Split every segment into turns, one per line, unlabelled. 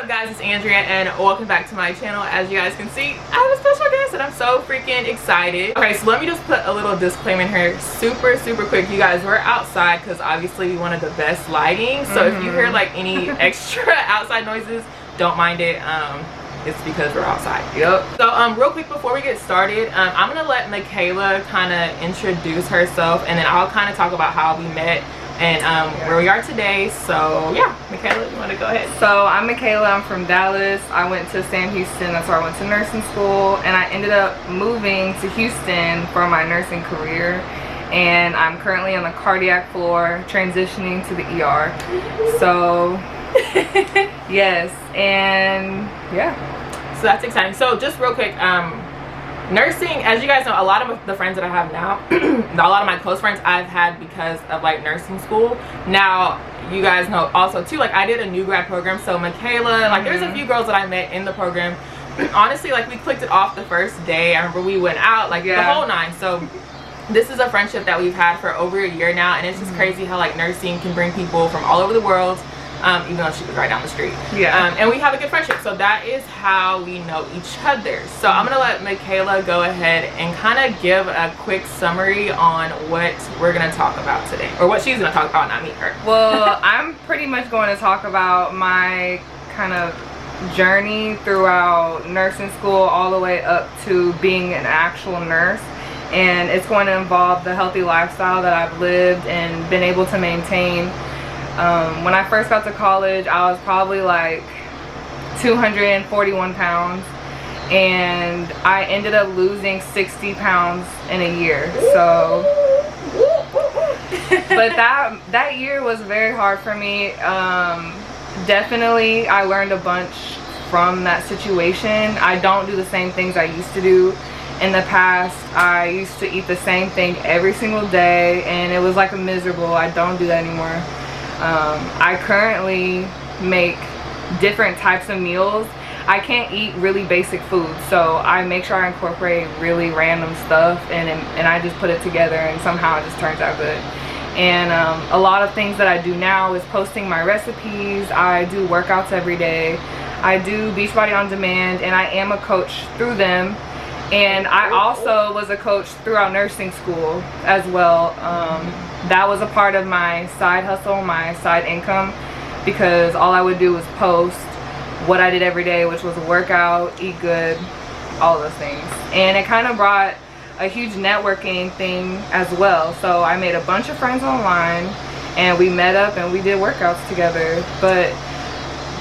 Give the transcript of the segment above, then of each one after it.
up guys, it's Andrea and welcome back to my channel. As you guys can see, I have a special guest and I'm so freaking excited. Okay, so let me just put a little disclaimer in here super quick. You guys, we're outside because obviously we wanted the best lighting, so if you hear like any extra outside noises, don't mind it. It's because we're outside. Yep. So real quick before we get started, I'm gonna let Mikaela kind of introduce herself and then I'll kind of talk about how we met and where we are today. So yeah, Mikaela, you want to go ahead?
So I'm Mikaela, I'm from Dallas. I went to Sam Houston, that's where I went to nursing school, and I ended up moving to Houston for my nursing career, and I'm currently on the cardiac floor transitioning to the ER. So yes, and yeah,
so that's exciting. So just real quick, nursing, as you guys know, a lot of the friends that I have now, a lot of my close friends I've had because of like nursing school. Now you guys know also too, like I did a new grad program, so Mikaela, like there's a few girls that I met in the program. Honestly, like we clicked it off the first day. I remember we went out, like the whole nine. So this is a friendship that we've had for over a year now, and it's just crazy how like nursing can bring people from all over the world. Even though she was right down the street. Yeah. And we have a good friendship. So that is how we know each other. So I'm going to let Mikaela go ahead and kind of give a quick summary on what we're going to talk about today. Or what she's going to talk about, not me, her.
Well, I'm pretty much going to talk about my kind of journey throughout nursing school all the way up to being an actual nurse. And it's going to involve the healthy lifestyle that I've lived and been able to maintain. When I first got to college, I was probably like 241 pounds, and I ended up losing 60 pounds in a year. So, but that year was very hard for me. Definitely, I learned a bunch from that situation. I don't do the same things I used to do. In the past, I used to eat the same thing every single day, and it was like miserable. I don't do that anymore. I currently make different types of meals. I can't eat really basic food, so I make sure I incorporate really random stuff, and I just put it together, and somehow it just turns out good. And a lot of things that I do now is posting my recipes. I do workouts every day. I do Beachbody On Demand, and I am a coach through them. And I also was a coach throughout nursing school as well. That was a part of my side hustle, my side income, because all I would do was post what I did every day, which was work out, eat good, all of those things. And it kind of brought a huge networking thing as well. So I made a bunch of friends online, and we met up and we did workouts together. But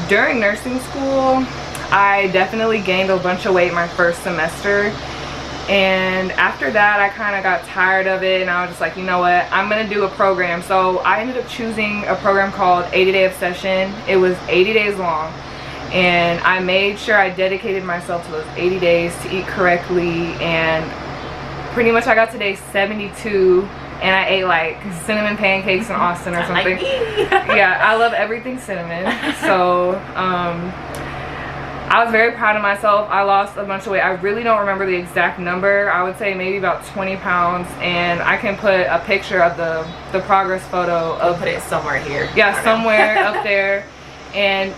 during nursing school, I definitely gained a bunch of weight my first semester, and after that I kind of got tired of it, and I was just like, you know what, I'm gonna do a program. So I ended up choosing a program called 80 Day Obsession. It was 80 days long, and I made sure I dedicated myself to those 80 days to eat correctly, and pretty much I got to day 72 and I ate like cinnamon pancakes in Austin or something. Yeah, I love everything cinnamon. So I was very proud of myself. I lost a bunch of weight. I really don't remember the exact number. I would say maybe about 20 pounds. And I can put a picture of the progress photo.
I'll put it somewhere here.
Yeah, somewhere up there. And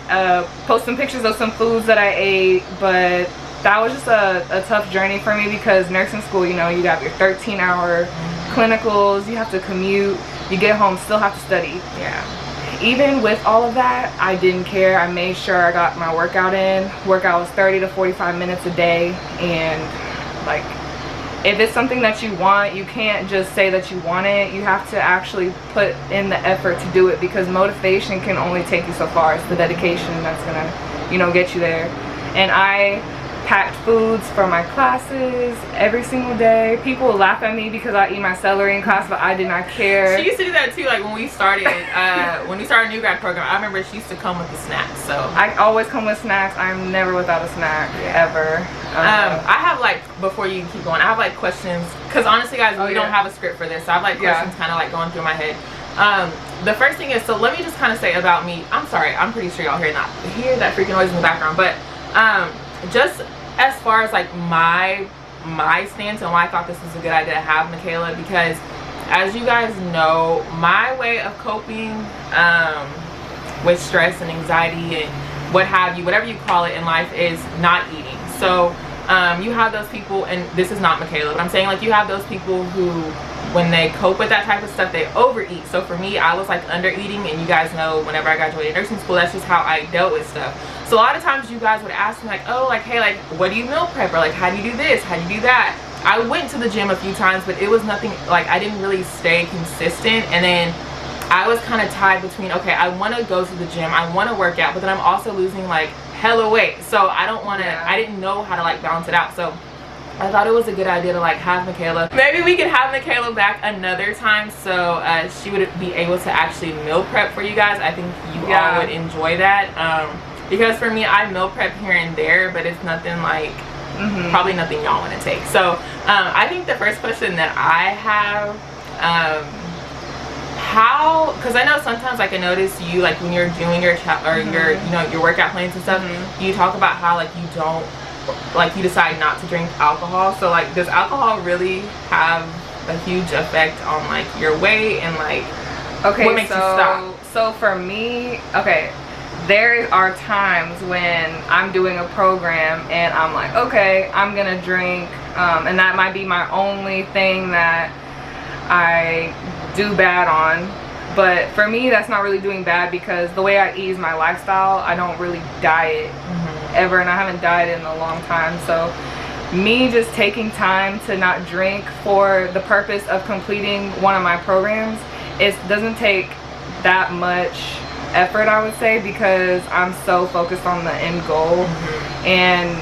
post some pictures of some foods that I ate. But that was just a tough journey for me, because nursing school, you know, you have your 13-hour clinicals. You have to commute. You get home, still have to study.
Yeah.
Even with all of that, I didn't care. I made sure I got my workout in. Workout was 30 to 45 minutes a day. And like, if it's something that you want, you can't just say that you want it. You have to actually put in the effort to do it, because motivation can only take you so far. It's the dedication that's gonna, you know, get you there. And I packed foods for my classes every single day. People would laugh at me because I eat my celery in class, but I did not care.
She used to do that too, like when we started when we started a new grad program. I remember she used to come with the snacks. So
I always come with snacks. I'm never without a snack, ever.
I have like, before you keep going, I have like questions, because honestly guys, we don't have a script for this, so I have like questions kind of like going through my head. The first thing is, so let me just kind of say about me. I'm sorry, I'm pretty sure y'all hear that freaking noise in the background, but just as far as like my stance and why I thought this was a good idea to have Mikaela, because as you guys know, my way of coping with stress and anxiety and what have you, whatever you call it in life, is not eating. So you have those people, and this is not Mikaela, but I'm saying like you have those people who, when they cope with that type of stuff, they overeat. So for me, I was like under eating, and you guys know whenever I graduated nursing school, that's just how I dealt with stuff. So a lot of times you guys would ask me like, oh, like, hey, like, what do you meal prep, or like, how do you do this, how do you do that? I went to the gym a few times, but it was nothing, like, I didn't really stay consistent. And then I was kind of tied between, okay, I want to go to the gym, I want to work out, but then I'm also losing like hella weight. So I don't want to, I didn't know how to like balance it out. So I thought it was a good idea to like have Mikaela. Maybe we could have Mikaela back another time, so she would be able to actually meal prep for you guys. I think you all would enjoy that. Because for me, I meal prep here and there, but it's nothing like, probably nothing y'all want to take. So I think the first question that I have, how, because I know sometimes like I notice you, like when you're doing your your, you know, your workout plans and stuff, you talk about how like you don't, like you decide not to drink alcohol. So like, does alcohol really have a huge effect on like your weight, and like what makes you stop?
So for me, okay, there are times when I'm doing a program and I'm like, okay, I'm gonna drink, and that might be my only thing that I do bad on. But for me, that's not really doing bad, because the way I eat is my lifestyle. I don't really diet ever, and I haven't dieted in a long time. So me just taking time to not drink for the purpose of completing one of my programs, it doesn't take that much effort, I would say, because I'm so focused on the end goal. And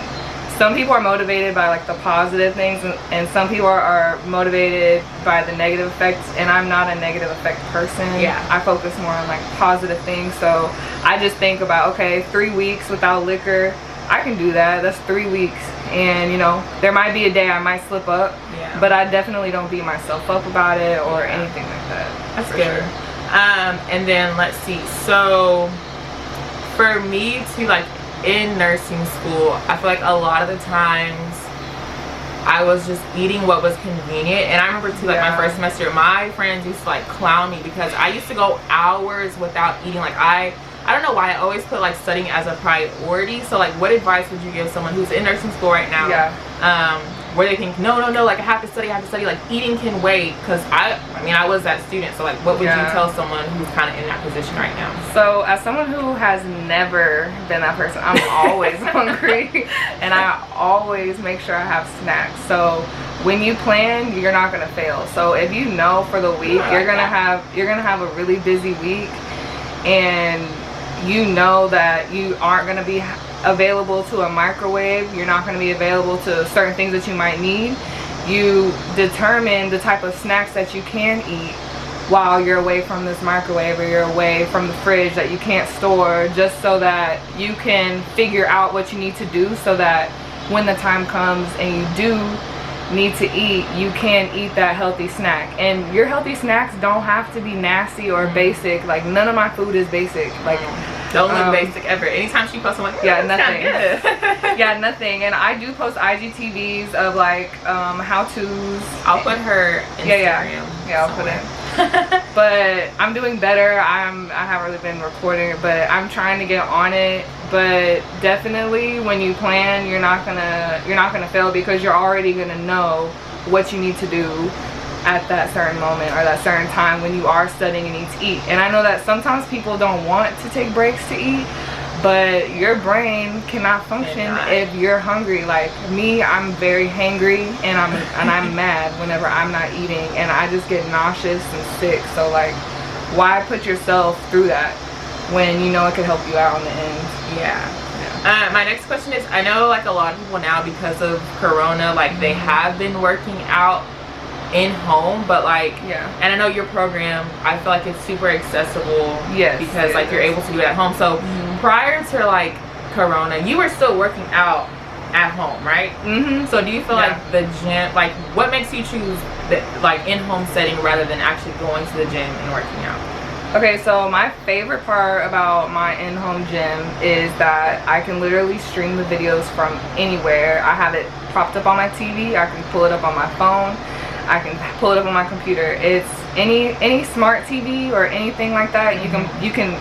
some people are motivated by like the positive things, and some people are motivated by the negative effects, and I'm not a negative effect person. I focus more on like positive things. So I just think about, okay, 3 weeks without liquor, I can do that. That's 3 weeks. And you know, there might be a day I might slip up, but I definitely don't beat myself up about it or anything like that.
That's good. And then let's see, so for me to like in nursing school, I feel like a lot of the times I was just eating what was convenient. And I remember too, like my first semester, my friends used to like clown me because I used to go hours without eating. Like I don't know why I always put like studying as a priority. So like, what advice would you give someone who's in nursing school right now, where they think, no, like I have to study, like eating can wait? Because I mean, I was that student. So like, what would you tell someone who's kind of in that position right now?
So as someone who has never been that person, I'm always hungry, and I always make sure I have snacks. So when you plan, you're not gonna fail. So if you know for the week you're gonna have a really busy week, and you know that you aren't gonna be available to a microwave, you're not going to be available to certain things that you might need, you determine the type of snacks that you can eat while you're away from this microwave, or you're away from the fridge that you can't store, just so that you can figure out what you need to do, so that when the time comes and you do need to eat, you can eat that healthy snack. And your healthy snacks don't have to be nasty or basic. Like, none of my food is basic. Like,
don't look basic ever. Anytime she posts, I'm like,
nothing. Nothing. And I do post IGTVs of like how-tos.
I'll put her Instagram.
I'll put it. But I'm doing better. I haven't really been recording it, but I'm trying to get on it. But definitely, when you plan, you're not gonna fail, because you're already gonna know what you need to do at that certain moment or that certain time when you are studying and need to eat. And I know that sometimes people don't want to take breaks to eat, but your brain cannot function if you're hungry. Like me, I'm very hangry, and I'm mad whenever I'm not eating, and I just get nauseous and sick. So like, why put yourself through that when you know it could help you out in the end?
My next question is, I know like a lot of people now, because of Corona, like they have been working out in home, but like and I know your program, I feel like it's super accessible, because like you're able to do it at home. So prior to like Corona, you were still working out at home, right? So do you feel like the gym, like what makes you choose the like in-home setting rather than actually going to the gym and working out?
Okay, so my favorite part about my in-home gym is that I can literally stream the videos from anywhere. I have it propped up on my TV, I can pull it up on my phone, I can pull it up on my computer. It's any smart TV or anything like that, you can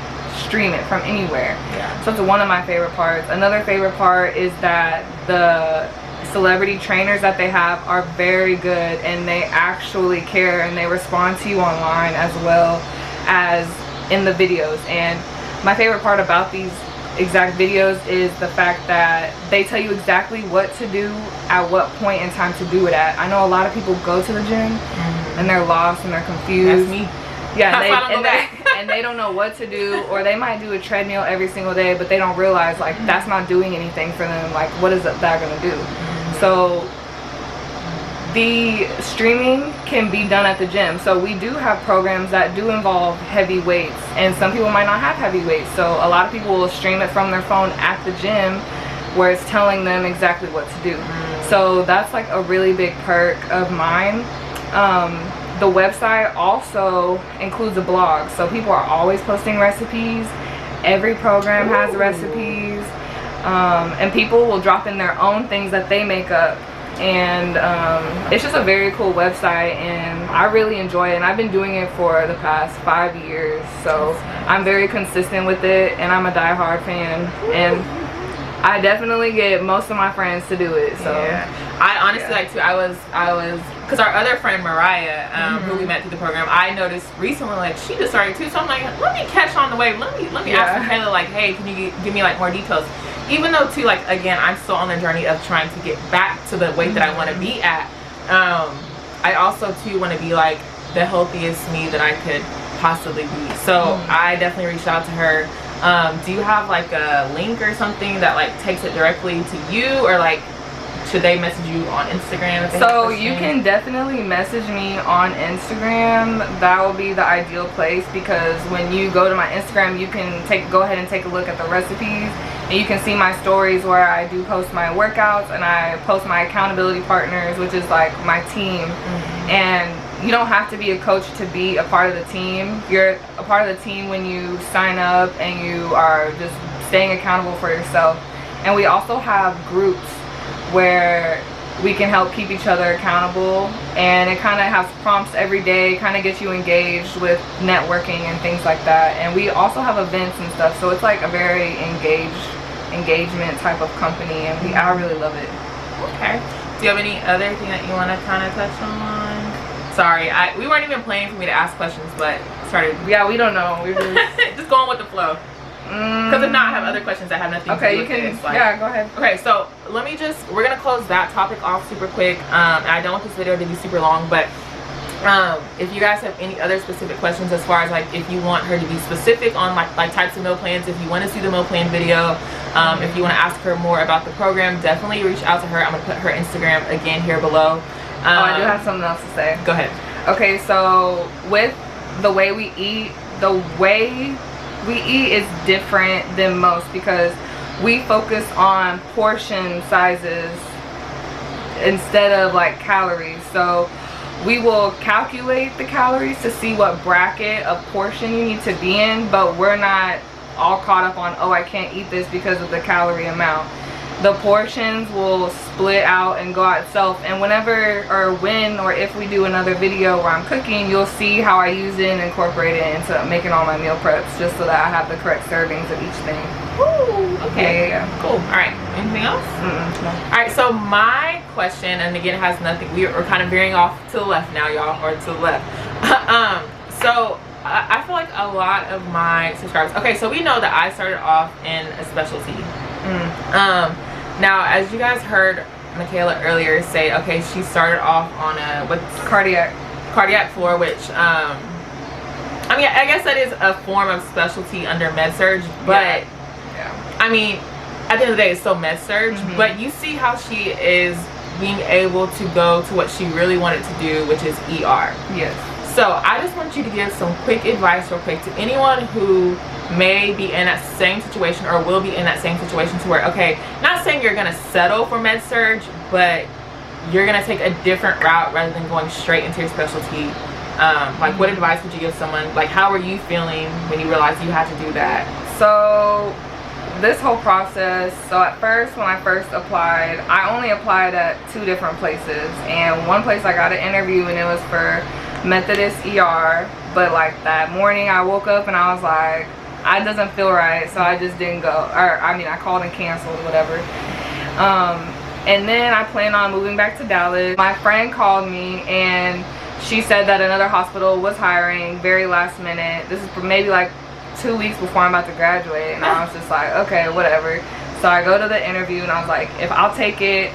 stream it from anywhere.
Yeah.
So it's one of my favorite parts. Another favorite part is that the celebrity trainers that they have are very good, and they actually care, and they respond to you online as well as in the videos. And my favorite part about these exact videos is the fact that they tell you exactly what to do at what point in time to do it at. I know a lot of people go to the gym and they're lost and they're confused.
That's me.
Yeah, and they don't know what to do, or they might do a treadmill every single day, but they don't realize like that's not doing anything for them. Like, what is that gonna do? So the streaming can be done at the gym. So we do have programs that do involve heavy weights, and some people might not have heavy weights. So a lot of people will stream it from their phone at the gym, where it's telling them exactly what to do. So that's like a really big perk of mine. The website also includes a blog, so people are always posting recipes. Every program has recipes, and people will drop in their own things that they make up. And it's just a very cool website, and I really enjoy it, and I've been doing it for the past 5 years, so I'm very consistent with it, and I'm a diehard fan, and I definitely get most of my friends to do it. So
I honestly like to, I was because our other friend Mariah, who we met through the program, I noticed recently like she just started too, so I'm like, let me catch on the wave, let me ask Mikaela like, hey, can you give me like more details? Even though too, like, again, I'm still on the journey of trying to get back to the weight that I want to be at. I also too want to be like the healthiest me that I could possibly be. So I definitely reached out to her. Do you have like a link or something that like takes it directly to you, or like should they message you on Instagram?
So you can definitely message me on Instagram. That will be the ideal place, because when you go to my Instagram, you can go ahead and take a look at the recipes, and you can see my stories where I do post my workouts, and I post my accountability partners, which is like my team. And you don't have to be a coach to be a part of the team. You're a part of the team when you sign up and you are just staying accountable for yourself. And we also have groups where we can help keep each other accountable, and it kind of has prompts every day, kind of gets you engaged with networking and things like that. And we also have events and stuff, so it's like a very engagement type of company, and I really love it.
Okay. Do you have any other thing that you want to kind of touch on? Sorry, we weren't even planning for me to ask questions, but started.
Yeah, we don't know. We were
just going with the flow. Because if not, I have other questions that have nothing to do with this. Like,
yeah, go ahead.
Okay, so let me we're going to close that topic off super quick. And I don't want this video to be super long, but if you guys have any other specific questions, as far as like if you want her to be specific on like types of meal plans, if you want to see the meal plan video, if you want to ask her more about the program, definitely reach out to her. I'm going to put her Instagram again here below.
I do have something else to say.
Go ahead.
Okay, so with the way we eat, is different than most, because we focus on portion sizes instead of like calories. So we will calculate the calories to see what bracket of portion you need to be in, but we're not all caught up on, oh, I can't eat this because of the calorie amount. The portions will split out and go out itself, and whenever or when or if we do another video where I'm cooking, you'll see how I use it and incorporate it into making all my meal preps, just so that I have the correct servings of each thing.
Ooh, okay.
Yeah.
Cool. Alright, anything else?
No.
Alright, so my question, and again it has nothing, we're kind of veering off to the left now, y'all, or to the left. So I feel like a lot of my subscribers, okay, so we know that I started off in a specialty. Now, as you guys heard Mikaela earlier say, okay, she started off on a cardiac floor, which I mean, I guess that is a form of specialty under med-surg, but I mean, at the end of the day, it's still med-surg. But you see how she is being able to go to what she really wanted to do, which is ER.
Yes.
So I just want you to give some quick advice real quick to anyone who may be in that same situation or will be in that same situation, to where, okay, not saying you're gonna settle for med-surg, but you're gonna take a different route rather than going straight into your specialty. Like, what advice would you give someone? Like, how were you feeling when you realized you had to do that?
So this whole process, so at first, when I first applied, I only applied at 2 different places, and one place I got an interview and it was for Methodist ER, but like that morning I woke up and I was like, it doesn't feel right, so I just didn't go. Or I mean, I called and canceled, whatever. And then I plan on moving back to Dallas. My friend called me and she said that another hospital was hiring very last minute. This is maybe like 2 weeks before I'm about to graduate, and I was just like, okay, whatever. So I go to the interview and I was like, if I'll take it.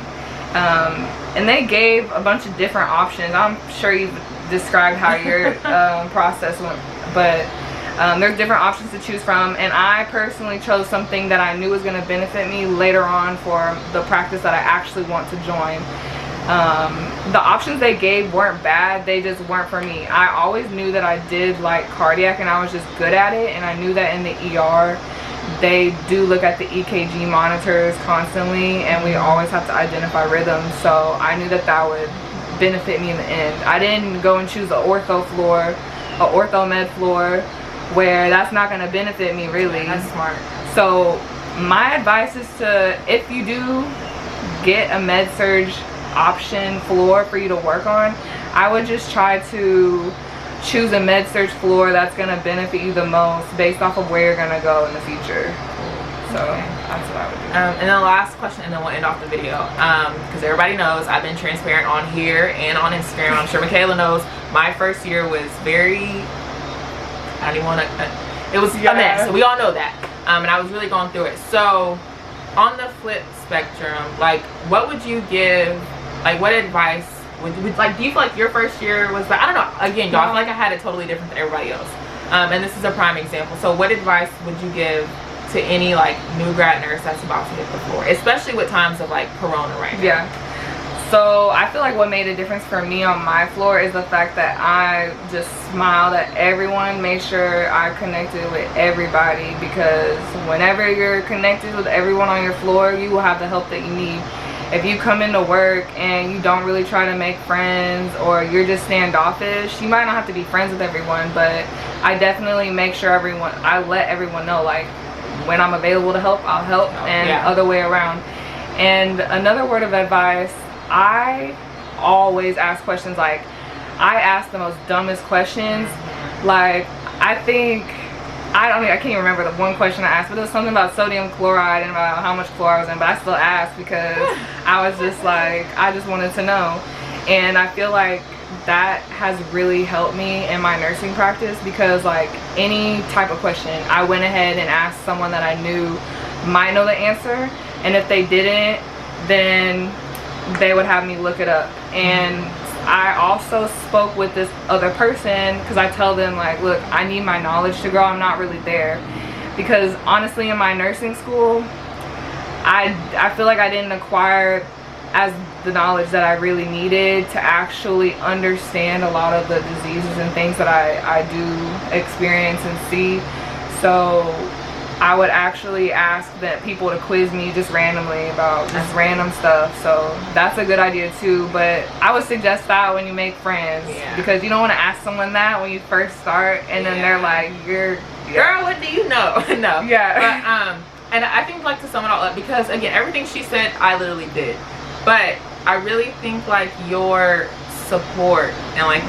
And they gave a bunch of different options. I'm sure you've described how your process went, but there's different options to choose from, and I personally chose something that I knew was going to benefit me later on for the practice that I actually want to join. The options they gave weren't bad, they just weren't for me. I always knew that I did like cardiac and I was just good at it, and I knew that in the ER they do look at the EKG monitors constantly, and we always have to identify rhythms, so I knew that that would benefit me in the end. I didn't go and choose an ortho floor, a ortho med floor, where that's not going to benefit me really.
Yeah, that's smart.
So my advice is to, if you do get a med surg option floor for you to work on, I would just try to choose a med surg floor that's going to benefit you the most based off of where you're going to go in the future. So that's what I would do.
And then the last question, and then we'll end off the video, because everybody knows I've been transparent on here and on Instagram. I'm sure Mikaela knows my first year was very, I don't even want to, it was a mess, so we all know that. And I was really going through it. So on the flip spectrum, like, what would you give, like, what advice would like, do you feel like your first year was, I don't know, again, y'all, I feel like I had it totally different than everybody else. And this is a prime example. So what advice would you give to any like new grad nurse that's about to hit the floor, especially with times of like corona right now?
Yeah, so I feel like what made a difference for me on my floor is the fact that I just smiled at everyone, made sure I connected with everybody, because whenever you're connected with everyone on your floor, you will have the help that you need. If you come into work and you don't really try to make friends, or you're just standoffish, you might not have to be friends with everyone, but I definitely make sure I let everyone know, like, when I'm available to help, I'll help, and other way around. And another word of advice, I always ask questions. Like, I ask the most dumbest questions. Like, I can't even remember the one question I asked, but it was something about sodium chloride and about how much chloride was in, but I still asked because I was just like, I just wanted to know. And I feel like that has really helped me in my nursing practice, because like any type of question, I went ahead and asked someone that I knew might know the answer, and if they didn't, then they would have me look it up. And I also spoke with this other person, because I tell them, like, look, I need my knowledge to grow, I'm not really there. Because honestly, in my nursing school, I feel like I didn't acquire the knowledge that I really needed to actually understand a lot of the diseases and things that I do experience and see. So I would actually ask people to quiz me just randomly about just random stuff. So that's a good idea too, but I would suggest that when you make friends, because you don't want to ask someone that when you first start, and then they're like, girl, what do you know? No. Yeah. But
and I think, like, to sum it all up, because again, everything she said I literally did, but I really think like your support and like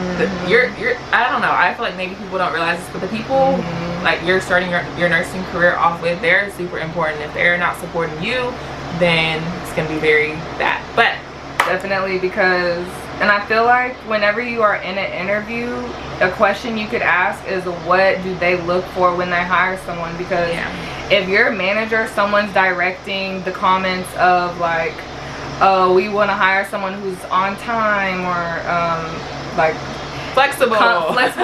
your I don't know, I feel like maybe people don't realize this, but the people like you're starting your nursing career off with, they're super important. If they're not supporting you, then it's gonna be very bad. But
definitely, because, and I feel like whenever you are in an interview, a question you could ask is, what do they look for when they hire someone? Because if your manager, someone's directing the comments of like, oh, we want to hire someone who's on time, or like
flexible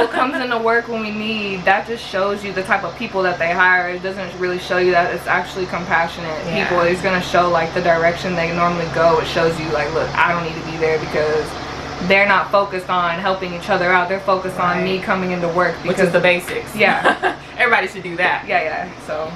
comes into work when we need, that just shows you the type of people that they hire. It doesn't really show you that it's actually compassionate people. It's going to show like the direction they normally go. It shows you like, look, I don't need to be there, because they're not focused on helping each other out, they're focused on me coming into work, because,
which is the basics. Everybody should do that.
So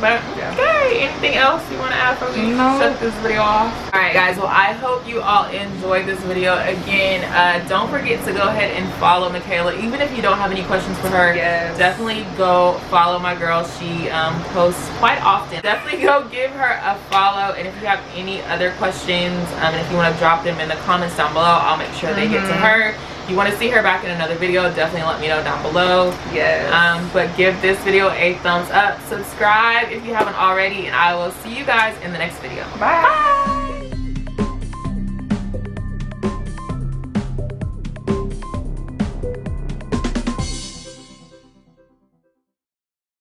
but okay, anything else you want to add for me? Shut this video off. Alright guys, well, I hope you all enjoyed this video. Again, don't forget to go ahead and follow Mikaela, even if you don't have any questions for her. Definitely go follow my girl. She posts quite often. Definitely go give her a follow, and if you have any other questions, and if you want to drop them in the comments down below, I'll make sure they get to her. you want to see her back in another video, definitely let me know down below.
Yes.
But give this video a thumbs up, subscribe if you haven't already, and I will see you guys in the next video.
Bye.